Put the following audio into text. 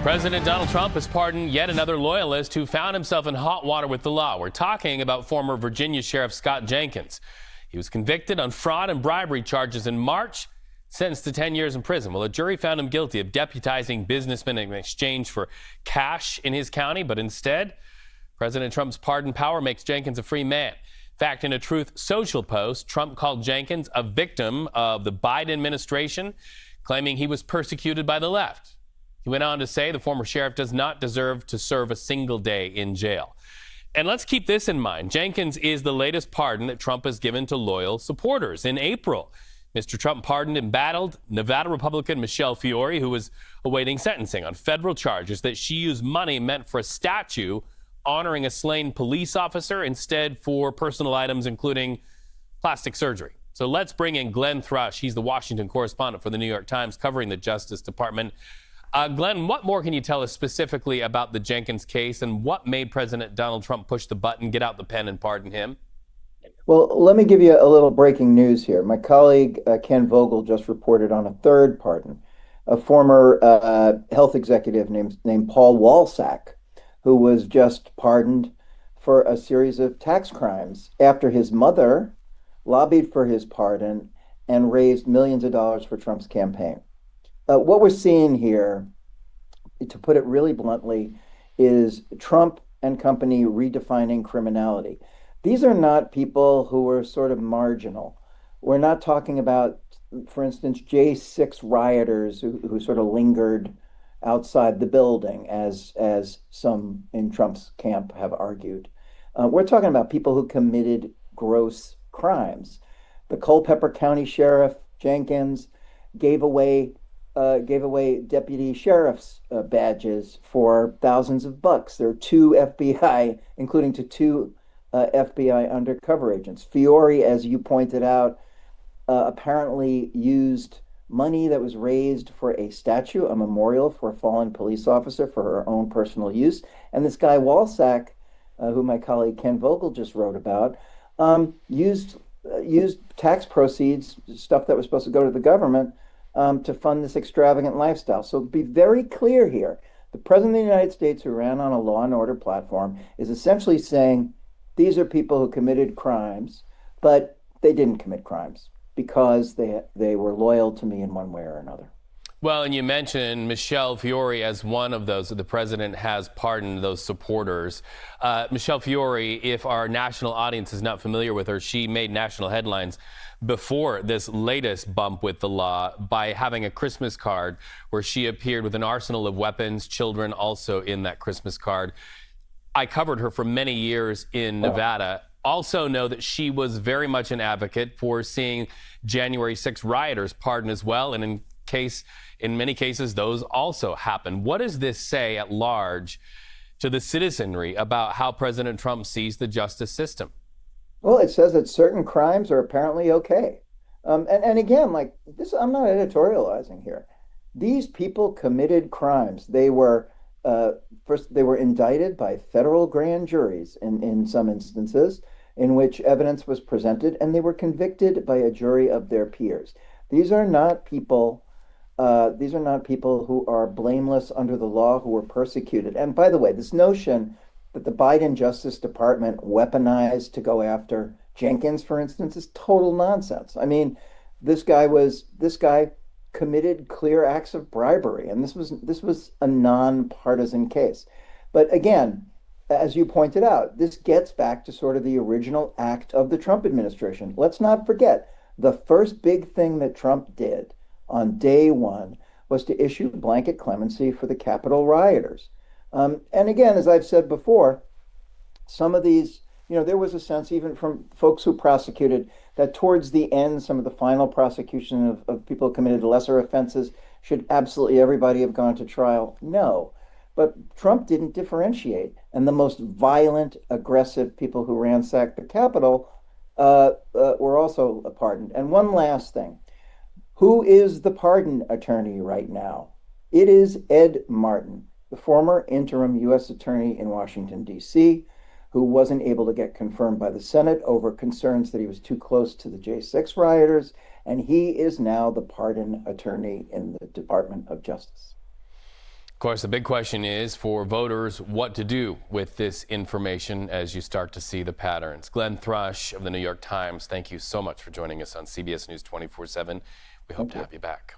President Donald Trump has pardoned yet another loyalist who found himself in hot water with the law. We're talking about former Virginia Sheriff Scott Jenkins. He was convicted on fraud and bribery charges in March, sentenced to 10 years in prison. Well, a jury found him guilty of deputizing businessmen in exchange for cash in his county, but instead, President Trump's pardon power makes Jenkins a free man. In fact, in a Truth Social post, Trump called Jenkins a victim of the Biden administration, claiming he was persecuted by the left. He went on to say the former sheriff does not deserve to serve a single day in jail. And let's keep this in mind. Jenkins is the latest pardon that Trump has given to loyal supporters. In April, Mr. Trump pardoned embattled Nevada Republican Michelle Fiore, who was awaiting sentencing on federal charges that she used money meant for a statue honoring a slain police officer instead for personal items, including plastic surgery. So let's bring in Glenn Thrush. He's the Washington correspondent for the New York Times covering the Justice Department. Glenn, what more can you tell us specifically about the Jenkins case and what made President Donald Trump push the button, get out the pen, and pardon him? Well, let me give you a little breaking news here. My colleague, Ken Vogel, just reported on a third pardon, a former health executive named Paul Walsack, who was just pardoned for a series of tax crimes after his mother lobbied for his pardon and raised millions of dollars for Trump's campaign. What we're seeing here, to put it really bluntly, is Trump and company redefining criminality. These are not people who are sort of marginal. We're not talking about, for instance, J6 rioters who sort of lingered outside the building, as some in Trump's camp have argued. We're talking about people who committed gross crimes. The Culpeper County Sheriff Jenkins gave away deputy sheriff's badges for thousands of bucks. There are two FBI, including to two FBI undercover agents. Fiore, as you pointed out, apparently used money that was raised for a statue, a memorial for a fallen police officer for her own personal use. And this guy Walsack, who my colleague Ken Vogel just wrote about, used tax proceeds, stuff that was supposed to go to the government, to fund this extravagant lifestyle. So be very clear here. The President of the United States, who ran on a law and order platform, is essentially saying these are people who committed crimes, but they didn't commit crimes because they were loyal to me in one way or another. Well, and you mentioned Michelle Fiore as one of those that the president has pardoned, those supporters. Michelle Fiore, if our national audience is not familiar with her, she made national headlines before this latest bump with the law by having a Christmas card where she appeared with an arsenal of weapons, children also in that Christmas card. I covered her for many years in Nevada. Also know that she was very much an advocate for seeing January 6 rioters pardoned as well. And in many cases, those also happen. What does this say at large to the citizenry about how President Trump sees the justice system? Well, it says that certain crimes are apparently okay. And again, like this, I'm not editorializing here. These people committed crimes. They were first, they were indicted by federal grand juries in some instances in which evidence was presented, and they were convicted by a jury of their peers. These are not people who are blameless under the law, who were persecuted. And by the way, this notion that the Biden Justice Department weaponized to go after Jenkins, for instance, is total nonsense. I mean, this guy committed clear acts of bribery, and this was a nonpartisan case. But again, as you pointed out, this gets back to sort of the original act of the Trump administration. Let's not forget, the first big thing that Trump did on day one was to issue blanket clemency for the Capitol rioters. And again, as I've said before, some of these, there was a sense even from folks who prosecuted that towards the end, some of the final prosecution of people who committed lesser offenses, should absolutely everybody have gone to trial? No. But Trump didn't differentiate. And the most violent, aggressive people who ransacked the Capitol were also pardoned. And one last thing. Who is the pardon attorney right now? It is Ed Martin, the former interim U.S. attorney in Washington, D.C., who wasn't able to get confirmed by the Senate over concerns that he was too close to the J6 rioters, and he is now the pardon attorney in the Department of Justice. Of course, the big question is for voters what to do with this information as you start to see the patterns. Glenn Thrush of the New York Times, thank you so much for joining us on CBS News 24/7. We hope to have you back.